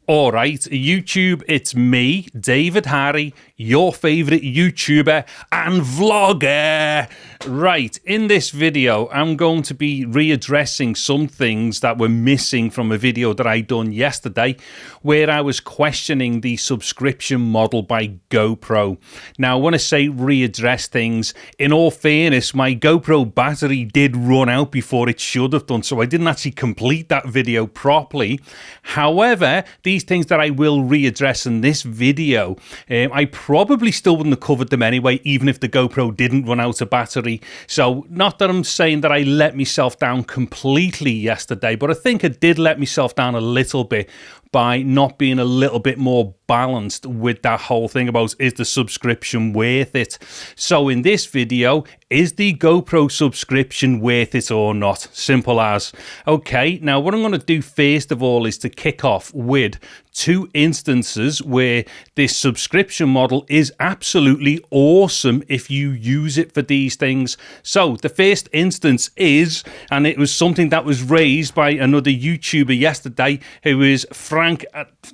All right, YouTube, it's me, David Harry, your favourite YouTuber and vlogger. Right, in this video, I'm going to be readdressing some things that were missing from a video that I done yesterday, where I was questioning the subscription model by GoPro. Now, when I say readdress things, in all fairness, my GoPro battery did run out before it should have done, so I didn't actually complete that video properly. However, these things that I will readdress in this video, I probably still wouldn't have covered them anyway, even if the GoPro didn't run out of battery. So not that I'm saying that I let myself down completely yesterday, but I think I did let myself down a little bit by not being a little bit more balanced with that whole thing about, is the subscription worth it? So in this video, is the GoPro subscription worth it or not? Simple as. Okay, now what I'm going to do first of all is to kick off with two instances where this subscription model is absolutely awesome if you use it for these things. So the first instance is, and it was something that was raised by another YouTuber yesterday, who is Frank,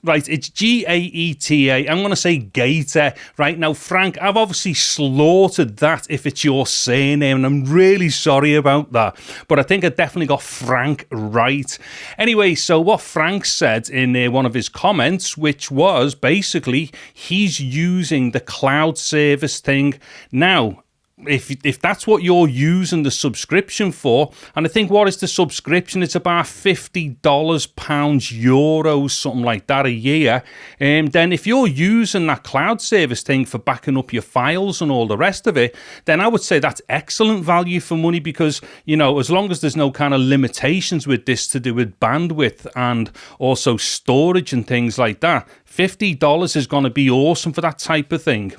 right, it's G-A-E-T-A, I'm going to say Gator. Right, now Frank, I've obviously slaughtered that if it's your surname, and I'm really sorry about that, but I think I definitely got Frank right. Anyway, so what Frank said in one of his comments, which was basically he's using the cloud service thing. Now, if that's what you're using the subscription for, and I think, what is the subscription? It's about $50, pounds, euros, something like that a year. Then if you're using that cloud service thing for backing up your files and all the rest of it, then I would say that's excellent value for money, because, you know, as long as there's no kind of limitations with this to do with bandwidth and also storage and things like that, $50 is going to be awesome for that type of thing.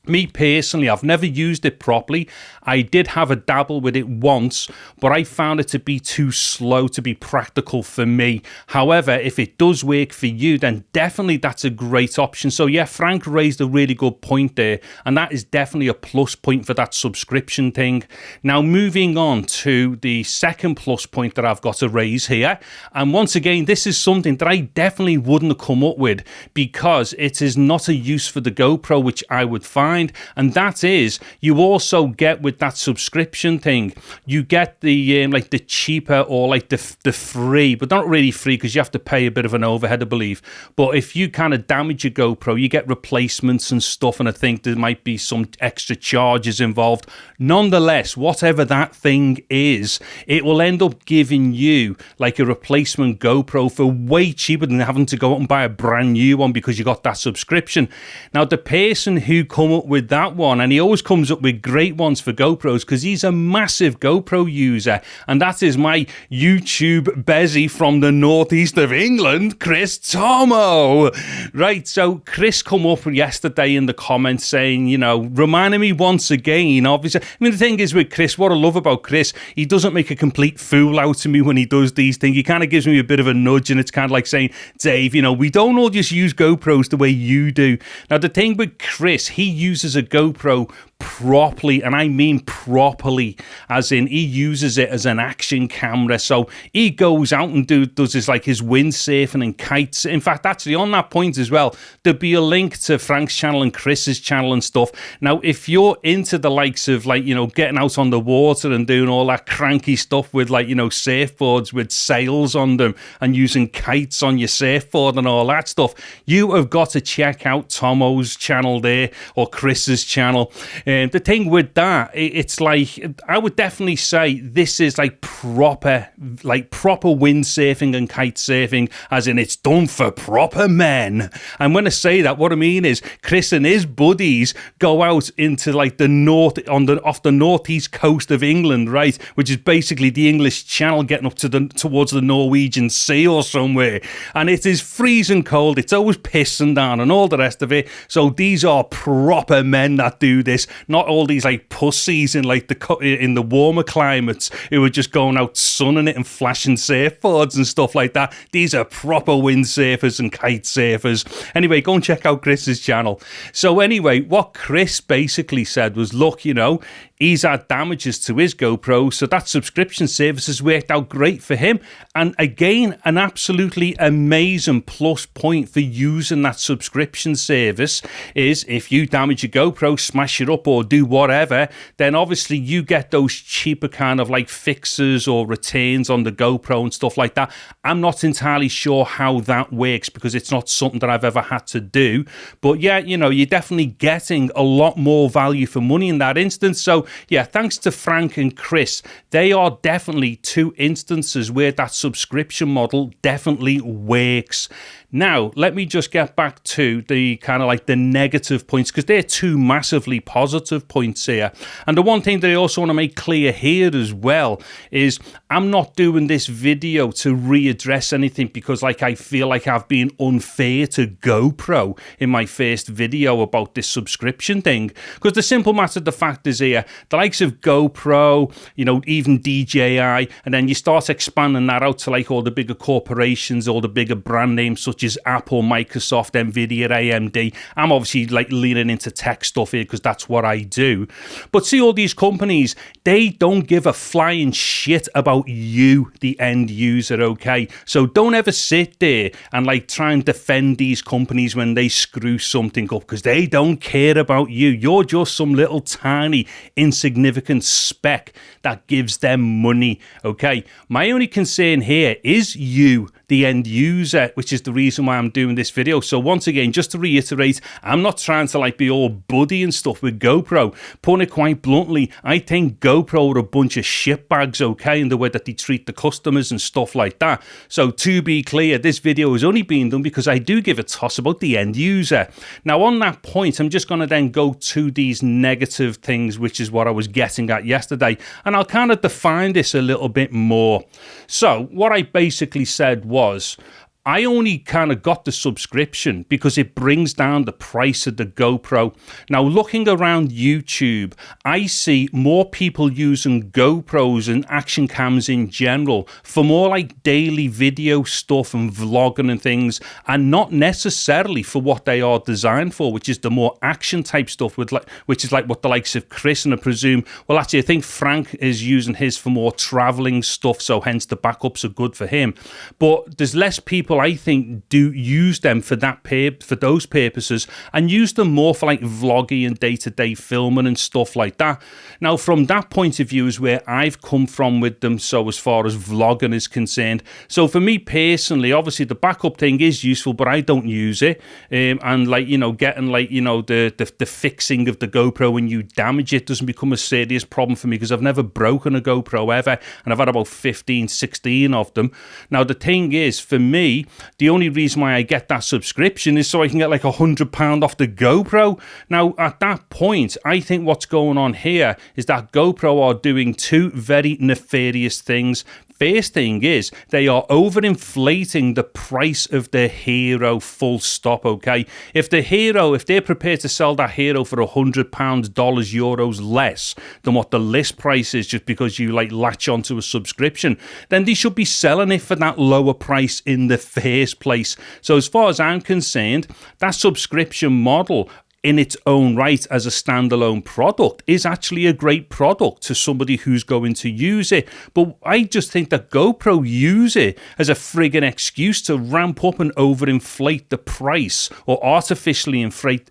Me personally, I've never used it properly. I did have a dabble with it once, but I found it to be too slow to be practical for me. However, if it does work for you, then definitely that's a great option. So yeah, Frank raised a really good point there, and that is definitely a plus point for that subscription thing. Now, moving on to the second plus point that I've got to raise here, and once again, this is something that I definitely wouldn't have come up with, because it is not a use for the GoPro, which I would find. And that is, you also get with that subscription thing, you get the like the cheaper, or like the free, but not really free, because you have to pay a bit of an overhead, I believe. But if you kind of damage your GoPro, you get replacements and stuff, and I think there might be some extra charges involved. Nonetheless, whatever that thing is, it will end up giving you like a replacement GoPro for way cheaper than having to go out and buy a brand new one, because you got that subscription. Now, the person who come up with that one, and he always comes up with great ones for GoPros, because he's a massive GoPro user, and that is my YouTube Bezzy from the northeast of England, Chris Tomo. Right, so Chris come up yesterday in the comments saying, you know, reminding me once again, obviously, I mean, the thing is with Chris, what I love about Chris, he doesn't make a complete fool out of me when he does these things. He kind of gives me a bit of a nudge, and it's kind of like saying, Dave, you know, we don't all just use GoPros the way you do. Now, the thing with Chris, he uses a GoPro properly, and I mean properly, as in he uses it as an action camera. So he goes out and does his like his windsurfing and kites. In fact, actually on that point as well, there'll be a link to Frank's channel and Chris's channel and stuff. Now, if you're into the likes of, like, you know, getting out on the water and doing all that cranky stuff with, like, you know, surfboards with sails on them and using kites on your surfboard and all that stuff, you have got to check out Tomo's channel there, or Chris's channel. The thing with that, it's like, I would definitely say this is like proper windsurfing and kite surfing, as in it's done for proper men. And when I say that, what I mean is Chris and his buddies go out into like the north, off the northeast coast of England, right, which is basically the English Channel getting up to towards the Norwegian Sea or somewhere, and it is freezing cold. It's always pissing down and all the rest of it. So these are proper men that do this, not all these like pussies in like in the warmer climates who are just going out sunning it and flashing surfboards and stuff like that. These are proper windsurfers and kite surfers. Anyway, go and check out Chris's channel. So anyway, what Chris basically said was, look, you know, he's had damages to his GoPro, so that subscription service has worked out great for him. And again, an absolutely amazing plus point for using that subscription service is if you damage your GoPro, smash it up or do whatever, then obviously you get those cheaper kind of like fixes or returns on the GoPro and stuff like that. I'm not entirely sure how that works because it's not something that I've ever had to do. But yeah, you know, you're definitely getting a lot more value for money in that instance. So yeah, thanks to Frank and Chris. They are definitely two instances where that subscription model definitely works. Now, let me just get back to the kind of like the negative points, because they're two massively positive points here. And the one thing that I also want to make clear here as well is I'm not doing this video to readdress anything because like I feel like I've been unfair to GoPro in my first video about this subscription thing. Because the simple matter of the fact is here, the likes of GoPro, you know, even DJI, and then you start expanding that out to like all the bigger corporations, all the bigger brand names such as Apple, Microsoft, Nvidia, AMD. I'm obviously like leaning into tech stuff here because that's what I do. But see, all these companies, they don't give a flying shit about you, the end user, okay? So don't ever sit there and like try and defend these companies when they screw something up, because they don't care about you. You're just some little tiny insignificant speck that gives them money, okay? My only concern here is you, the end user, which is the reason why I'm doing this video. So once again, just to reiterate, I'm not trying to like be all buddy and stuff with GoPro. Putting it quite bluntly, I think GoPro are a bunch of shitbags, okay, in the way that they treat the customers and stuff like that. So to be clear, this video is only being done because I do give a toss about the end user. Now on that point, I'm just going to then go to these negative things, which is what I was getting at yesterday. And I'll kind of define this a little bit more. So what I basically said was, I only kind of got the subscription because it brings down the price of the GoPro. Now, looking around YouTube, I see more people using GoPros and action cams in general for more like daily video stuff and vlogging and things, and not necessarily for what they are designed for, which is the more action type stuff, with like, which is like what the likes of Chris and I presume, well, actually, I think Frank is using his for more traveling stuff, so hence the backups are good for him. But there's less people, I think, do use them for those purposes, and use them more for like vlogging and day-to-day filming and stuff like that. Now, from that point of view is where I've come from with them, so as far as vlogging is concerned. So for me personally, obviously the backup thing is useful, but I don't use it. And like, you know, getting like, you know, the fixing of the GoPro when you damage it doesn't become a serious problem for me because I've never broken a GoPro ever, and I've had about 15, 16 of them. Now, the thing is, for me, the only reason why I get that subscription is so I can get like £100 off the GoPro. Now, at that point, I think what's going on here is that GoPro are doing two very nefarious things. First thing is they are overinflating the price of the Hero, full stop, okay? If they're prepared to sell that Hero for £100, dollars, euros less than what the list price is just because you like latch onto a subscription, then they should be selling it for that lower price in the first place. So as far as I'm concerned, that subscription model in its own right as a standalone product is actually a great product to somebody who's going to use it. But I just think that GoPro use it as a friggin' excuse to ramp up and overinflate the price, or artificially inflate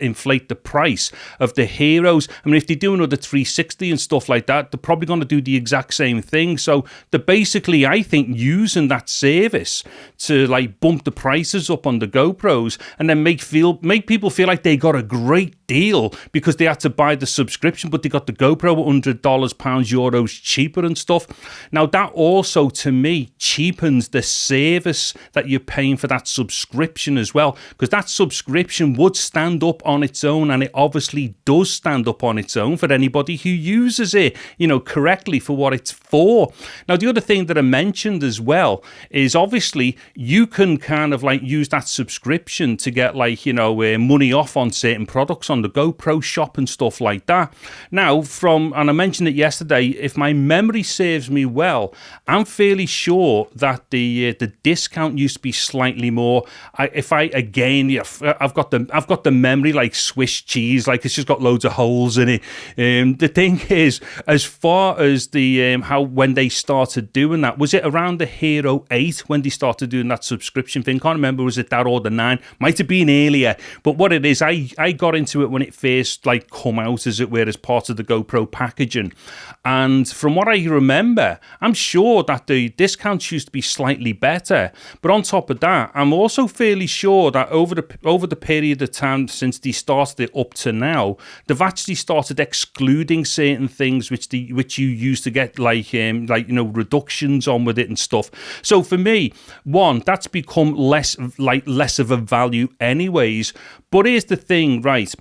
the price of the Heroes. I mean, if they do another 360 and stuff like that, they're probably going to do the exact same thing. So they're basically, I think, using that service to like bump the prices up on the GoPros and then make people feel like they got a great deal because they had to buy the subscription, but they got the GoPro at $100, pounds, euros cheaper and stuff. Now, that also, to me, cheapens the service that you're paying for that subscription as well, because that subscription would stand up on its own, and it obviously does stand up on its own for anybody who uses it, you know, correctly for what it's for. Now, the other thing that I mentioned as well is obviously you can kind of like use that subscription to get like, you know, money off on certain products products on the GoPro shop and stuff like that. Now, and I mentioned it yesterday, if my memory serves me well, I'm fairly sure that the discount used to be slightly more. I've got the memory like Swiss cheese, like it's just got loads of holes in it. The thing is, as far as the when they started doing that, was it around the Hero 8 when they started doing that subscription thing? Can't remember, was it that or the 9? Might have been earlier, but what it is, I got into it when it first like come out, as it were, as part of the GoPro packaging, and from what I remember, I'm sure that the discounts used to be slightly better. But on top of that, I'm also fairly sure that over the period of time since they started it up to now, they've actually started excluding certain things which you used to get like reductions on with it and stuff. So for me, one, that's become less of a value anyways. But here's the thing, right?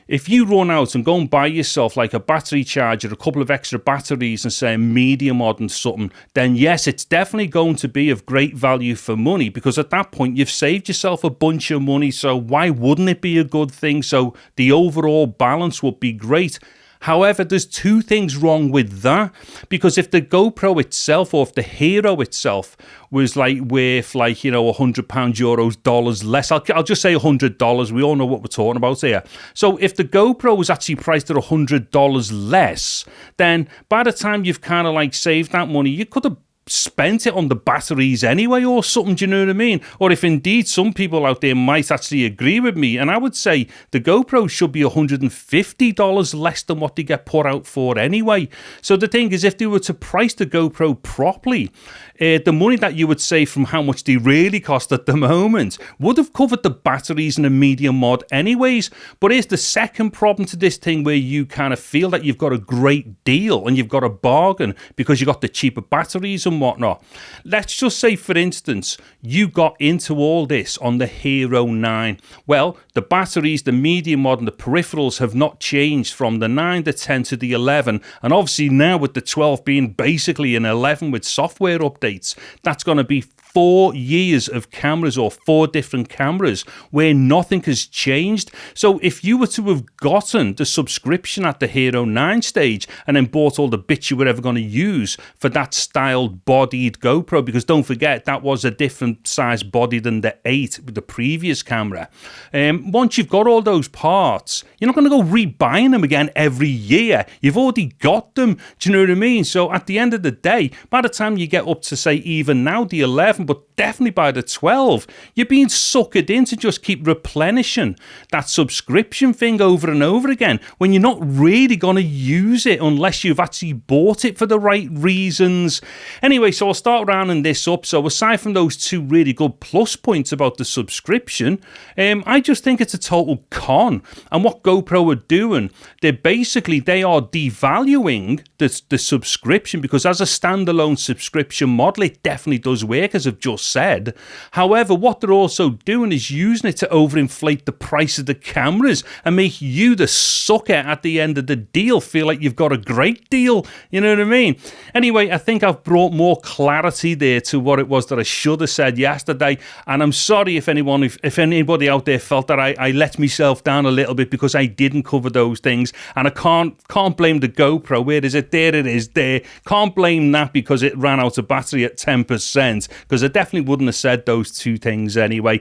If you run out and go and buy yourself like a battery charger, a couple of extra batteries and say a medium mod and something, then yes, it's definitely going to be of great value for money, because at that point you've saved yourself a bunch of money. So why wouldn't it be a good thing? So the overall balance would be great. However, there's two things wrong with that, because if the GoPro itself, or if the Hero itself was like worth like, £100, euros, dollars less, I'll just say $100. We all know what we're talking about here. So if the GoPro was actually priced at $100 less, then by the time you've kind of like saved that money, you could have spent it on the batteries anyway or something, do you know what I mean? Or if indeed some people out there might actually agree with me, and I would say the GoPro should be $150 less than what they get put out for anyway. So the thing is, if they were to price the GoPro properly, the money that you would save from how much they really cost at the moment would have covered the batteries and a medium mod anyways. But here's the second problem to this thing, where you kind of feel that you've got a great deal and you've got a bargain because you got the cheaper batteries and whatnot. Let's just say, for instance, you got into all this on the Hero 9. Well, the batteries, the medium mod and the peripherals have not changed from the 9, the 10 to the 11, and obviously now with the 12 being basically an 11 with software updates, that's going to be 4 years of cameras, or 4 different cameras, where nothing has changed. So if you were to have gotten the subscription at the Hero 9 stage and then bought all the bits you were ever going to use for that styled bodied GoPro, because don't forget that was a different size body than the 8 with the previous camera, once you've got all those parts, you're not going to go rebuying them again every year. You've already got them. Do you know what I mean? So at the end of the day, by the time you get up to, say, even now the 11, but definitely by the 12, you're being suckered in to just keep replenishing that subscription thing over and over again, when you're not really going to use it unless you've actually bought it for the right reasons. Anyway, so I'll start rounding this up. So aside from those two really good plus points about the subscription, I just think it's a total con. And what GoPro are doing, they are devaluing the subscription, because as a standalone subscription model, it definitely does work, as I've just said. However, what they're also doing is using it to overinflate the price of the cameras and make you, the sucker at the end of the deal, feel like you've got a great deal. You know what I mean? Anyway, I think I've brought more clarity there to what it was that I should have said yesterday, and I'm sorry if anybody out there felt that I let myself down a little bit because I didn't cover those things. And I can't blame the GoPro. Where is it? There it is there. Can't blame that because it ran out of battery at 10%, because I definitely wouldn't have said those two things anyway.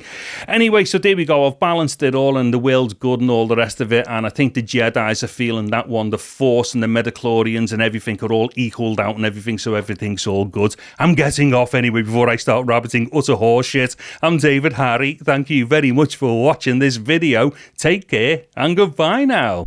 So there we go. I've balanced it all, and the world's good and all the rest of it, and I think the Jedis are feeling that one. The Force and the Metachlorians and everything are all equaled out and everything, so everything's all good. I'm getting off anyway before I start rabbiting utter horseshit. I'm David Harry. Thank you very much for watching this video. Take care and goodbye now.